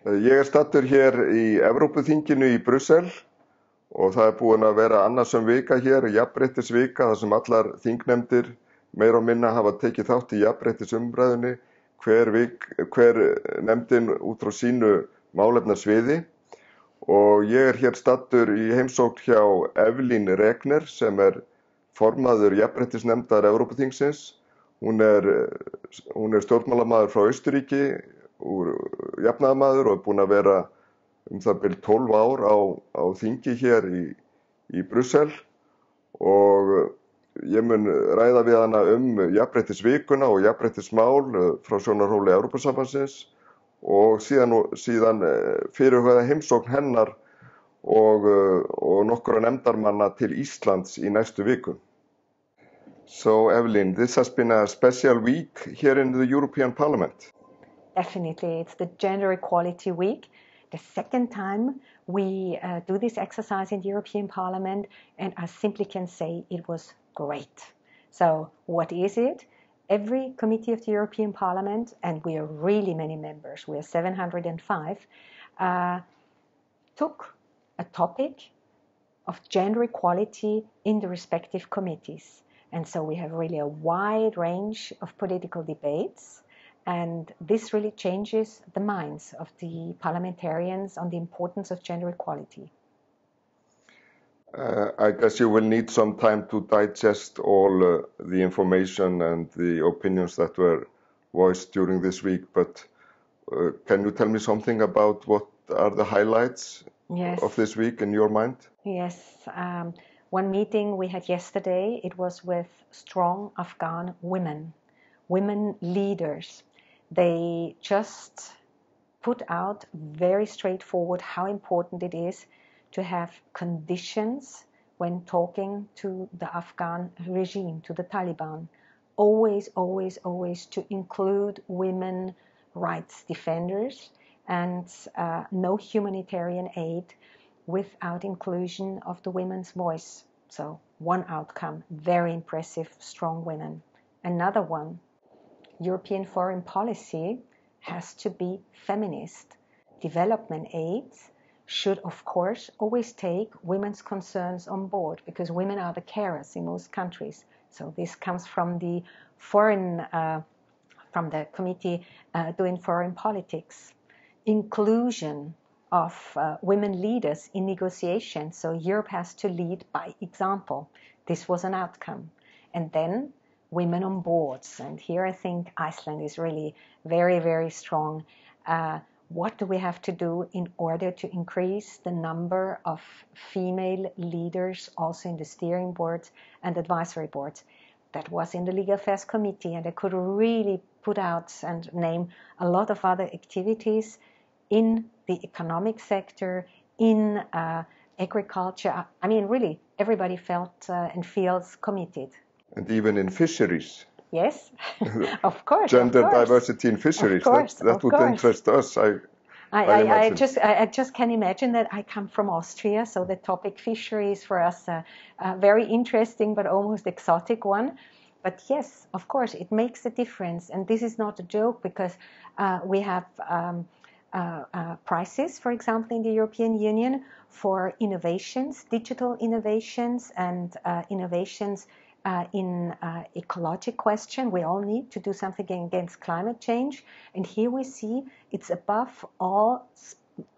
Ég stattur hér í Evrópuþinginu í Brussel og það búin að vera annasöm vika hér, jafnréttisvika, þar sem allar þingnefndir meira og minna hafa tekið þátt í jafnréttisumræðunni, hver nefndin út frá sínu málefnasviði. Og ég hér stattur í heimsókn hjá Evelyn Regner sem formaður jafnréttisnefndar Evrópuþingsins. Hún er stjórnmálamaður frá Austurríki, jafnaðarmaður og búin að vera það bil 12 ár á þingi hér í Brussel og ég mun ræða við hana jafnréttisvikuna og jafnréttismál frá sjónarhóli Evrópusambandsins og síðan fyrirhugaða heimsókn hennar og nokkura nefndarmanna til Íslands í næstu viku. So Evelyn, this has been a special week here in the European Parliament. Definitely, it's the Gender Equality Week, the second time we do this exercise in the European Parliament, and I simply can say it was great. So what is it? Every committee of the European Parliament, and we are really many members, we are 705, took a topic of gender equality in the respective committees. And so we have really a wide range of political debates. And this really changes the minds of the parliamentarians on the importance of gender equality. I guess you will need some time to digest all the information and the opinions that were voiced during this week. But can you tell me something about what are the highlights of this week in your mind? Yes. One meeting we had yesterday, it was with strong Afghan women leaders. They just put out very straightforward how important it is to have conditions when talking to the Afghan regime, to the Taliban. Always, always, always to include women rights defenders and no humanitarian aid without inclusion of the women's voice. So one outcome, very impressive, strong women. Another one, European foreign policy has to be feminist. Development aid should, of course, always take women's concerns on board because women are the carers in most countries. So this comes from the from the committee doing foreign politics. Inclusion of women leaders in negotiations. So Europe has to lead by example. This was an outcome. And then women on boards. And here I think Iceland is really very, very strong. What do we have to do in order to increase the number of female leaders also in the steering boards and advisory boards? That was in the Legal Affairs Committee, and I could really put out and name a lot of other activities in the economic sector, in agriculture. I mean, really, everybody felt and feels committed. And even in fisheries. Yes, of course. Gender of course. diversity in fisheries. Of course, that would interest us. I just can imagine that. I come from Austria, so the topic fisheries for us a very interesting but almost exotic one. But yes, of course, it makes a difference. And this is not a joke because we have prizes, for example, in the European Union for innovations, digital innovations and innovations in ecological question. We all need to do something against climate change. And here we see it's above all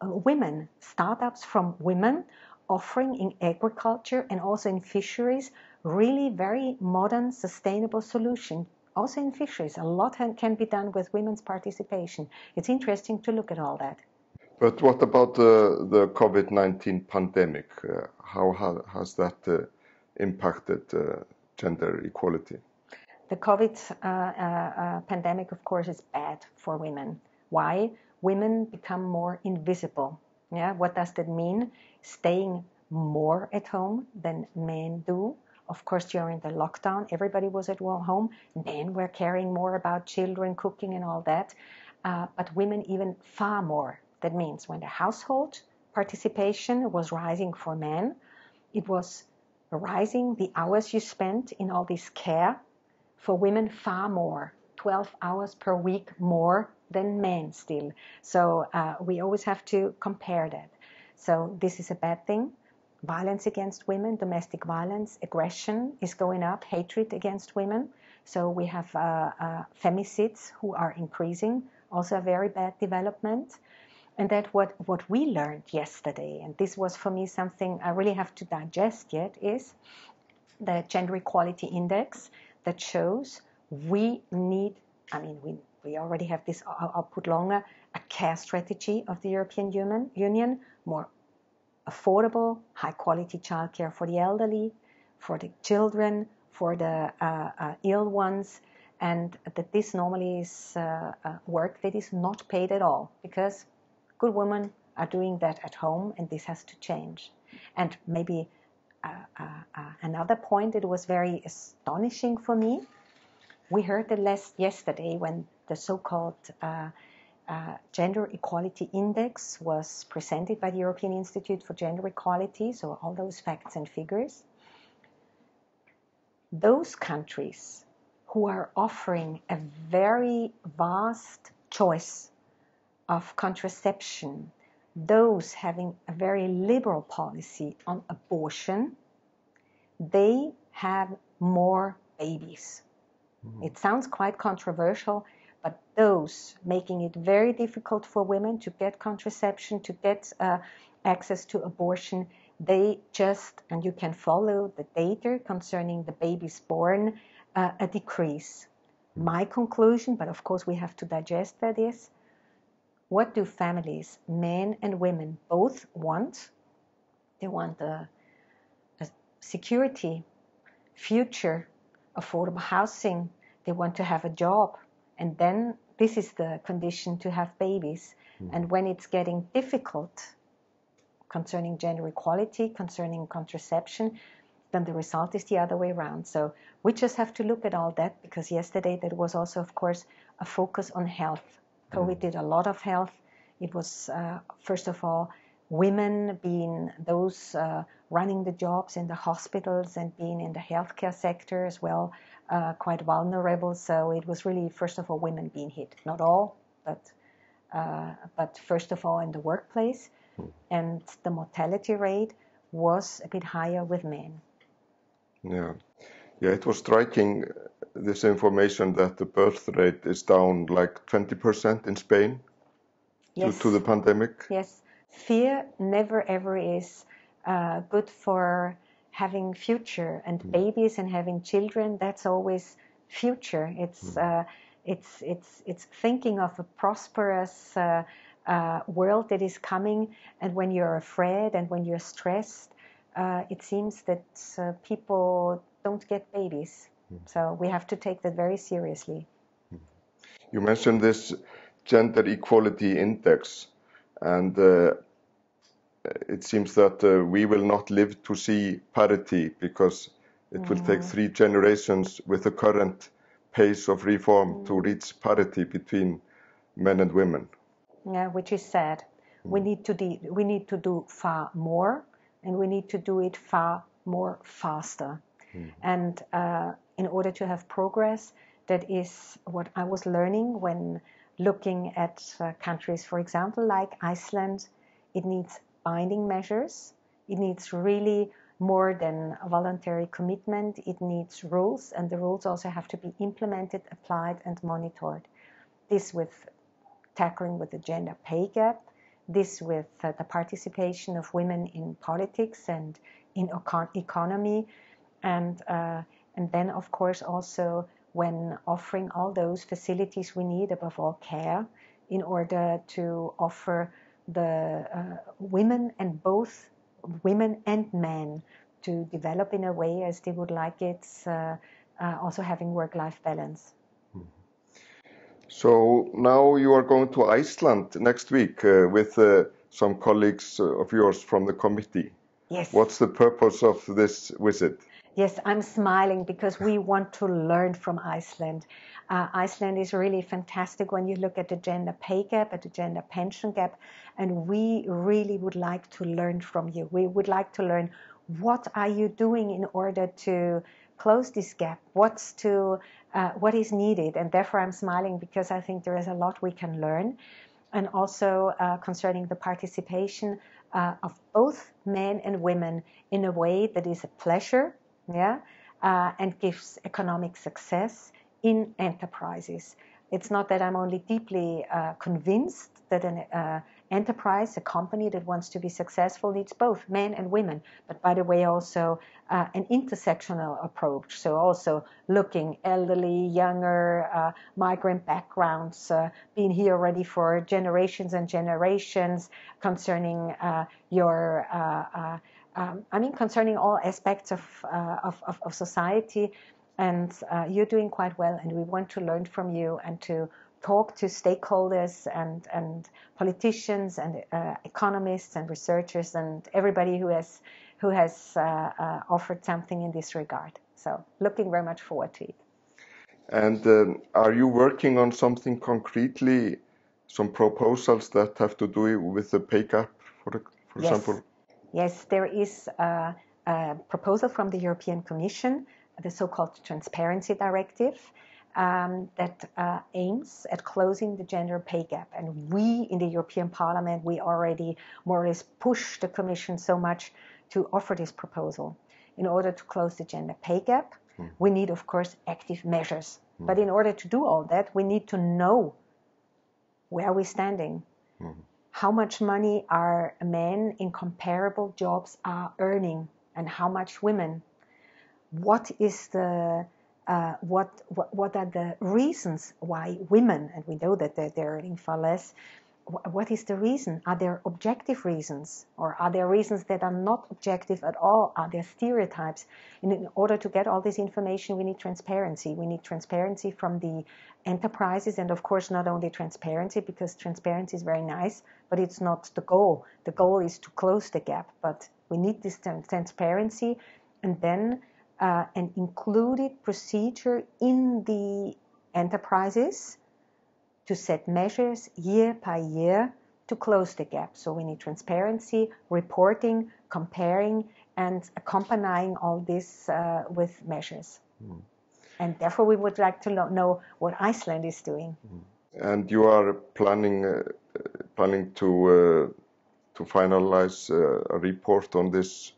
women, startups from women offering in agriculture and also in fisheries, really very modern, sustainable solution. Also in fisheries, a lot can be done with women's participation. It's interesting to look at all that. But what about the COVID-19 pandemic? How has that impacted gender equality? The COVID pandemic, of course, is bad for women. Why? Women become more invisible. Yeah, what does that mean? Staying more at home than men do. Of course, during the lockdown, everybody was at home. Men were caring more about children, cooking and all that. But women even far more. That means when the household participation was rising for men, it was rising the hours you spent in all this care. For women, far more. 12 hours per week more than men still. So we always have to compare that. So this is a bad thing. Violence against women, domestic violence, aggression is going up, hatred against women. So we have femicides who are increasing, also a very bad development. And that what we learned yesterday, and this was for me something I really have to digest yet, is the Gender Equality Index that shows we need, we already have this, I'll put longer, a care strategy of the European Union, more affordable, high-quality childcare for the elderly, for the children, for the ill ones, and that this normally is work that is not paid at all, because good women are doing that at home, and this has to change. And maybe another point that was very astonishing for me, we heard that yesterday when the so-called Gender Equality Index was presented by the European Institute for Gender Equality, so all those facts and figures. Those countries who are offering a very vast choice of contraception, those having a very liberal policy on abortion, they have more babies. It sounds quite controversial, but those making it very difficult for women to get contraception, to get access to abortion, they just, and you can follow the data concerning the babies born, a decrease. My conclusion, but of course we have to digest that, is, what do families, men and women, both want? They want a security, future, affordable housing. They want to have a job. And then this is the condition to have babies. And when it's getting difficult concerning gender equality, concerning contraception, then the result is the other way around. So we just have to look at all that, because yesterday there was also, of course, a focus on health. COVID did a lot of health. It was, first of all, women being those running the jobs in the hospitals and being in the healthcare sector as well, quite vulnerable. So it was really, first of all, women being hit. Not all, but first of all in the workplace. And the mortality rate was a bit higher with men. Yeah, it was striking, this information that the birth rate is down like 20% in Spain. Yes. Due to the pandemic. Yes, fear never ever is good for having future, and babies and having children, that's always future. It's thinking of a prosperous world that is coming, and when you're afraid and when you're stressed, it seems that people don't get babies. So we have to take that very seriously. You mentioned this Gender Equality Index, and it seems that we will not live to see parity, because it will take 3 generations with the current pace of reform to reach parity between men and women. Yeah, which is sad. We need to do far more, and we need to do it far more faster. And in order to have progress, that is what I was learning when looking at countries, for example, like Iceland. It needs binding measures. It needs really more than a voluntary commitment. It needs rules, and the rules also have to be implemented, applied, and monitored. This with tackling with the gender pay gap, this with the participation of women in politics and in economy, and then, of course, also when offering all those facilities we need, above all care, in order to offer the women, and both women and men, to develop in a way as they would like it, also having work-life balance. So now you are going to Iceland next week with some colleagues of yours from the committee. Yes. What's the purpose of this visit? Yes, I'm smiling because we want to learn from Iceland. Iceland is really fantastic when you look at the gender pay gap, at the gender pension gap, and we really would like to learn from you. We would like to learn, what are you doing in order to close this gap? What's to what is needed. And therefore I'm smiling because I think there is a lot we can learn. And also concerning the participation of both men and women in a way that is a pleasure, and gives economic success in enterprises. It's not that I'm only deeply convinced that an enterprise, a company that wants to be successful, needs both men and women, but by the way also an intersectional approach. So also looking elderly, younger, migrant backgrounds, being here already for generations and generations, concerning concerning all aspects of society. And you're doing quite well, and we want to learn from you and to talk to stakeholders and politicians and economists and researchers and everybody who has offered something in this regard. So looking very much forward to it. And are you working on something concretely, some proposals that have to do with the pay gap, for example? Yes, there is a proposal from the European Commission, the so-called Transparency Directive, that aims at closing the gender pay gap. And we in the European Parliament, we already more or less pushed the Commission so much to offer this proposal. In order to close the gender pay gap, we need, of course, active measures. But in order to do all that, we need to know where we're standing. How much money are men in comparable jobs are earning, and how much women? What is the what are the reasons why women, and we know that they're earning far less, what is the reason? Are there objective reasons, or are there reasons that are not objective at all? Are there stereotypes? And in order to get all this information, we need transparency. We need transparency from the enterprises, and of course not only transparency, because transparency is very nice, but it's not the goal. The goal is to close the gap, but we need this transparency, and then an included procedure in the enterprises to set measures year by year to close the gap. So we need transparency, reporting, comparing, and accompanying all this with measures. And therefore we would like to know what Iceland is doing. And you are planning to finalize a report on this.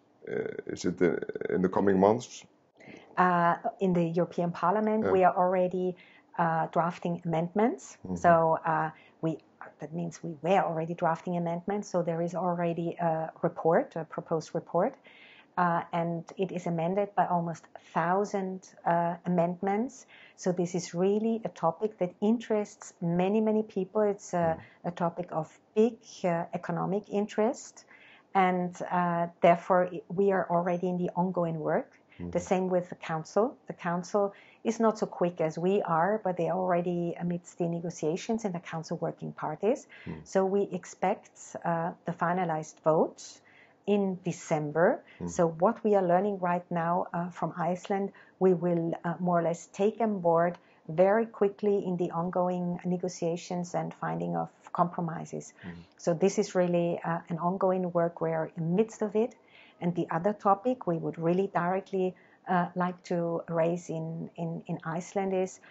Is it in the coming months? In the European Parliament, we are already drafting amendments. So that means we were already drafting amendments. So there is already a report, a proposed report, and it is amended by almost 1,000 amendments. So this is really a topic that interests many, many people. It's a topic of big economic interest, and therefore we are already in the ongoing work. The same with the Council. The Council is not so quick as we are, but they are already amidst the negotiations in the Council working parties. So we expect the finalized vote in December. So what we are learning right now from Iceland, we will more or less take on board very quickly in the ongoing negotiations and finding of compromises. So this is really an ongoing work. We are in the midst of it. And the other topic we would really directly like to raise in Iceland is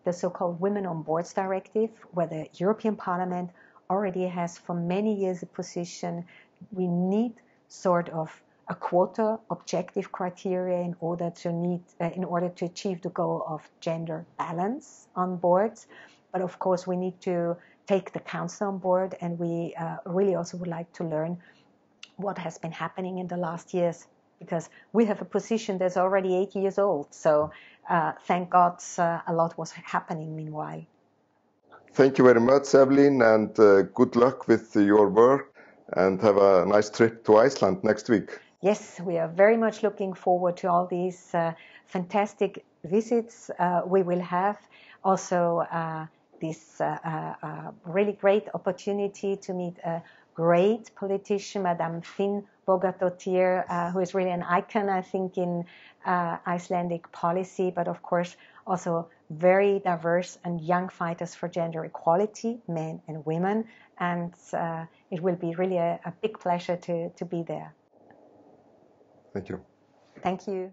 the so-called Women on Boards Directive, where the European Parliament already has for many years a position. We need sort of a quota objective criteria in order to achieve the goal of gender balance on boards. But of course we need to take the Council on board, and we really also would like to learn what has been happening in the last years, because we have a position that's already 8 years old. So thank God a lot was happening meanwhile. Thank you very much, Evelyn, and good luck with your work, and have a nice trip to Iceland next week. Yes, we are very much looking forward to all these fantastic visits we will have. Also this really great opportunity to meet a great politician, Madame Finn Bogadóttir, who is really an icon, I think, in Icelandic policy, but of course also very diverse and young fighters for gender equality, men and women, and it will be really a big pleasure to be there. Thank you. Thank you.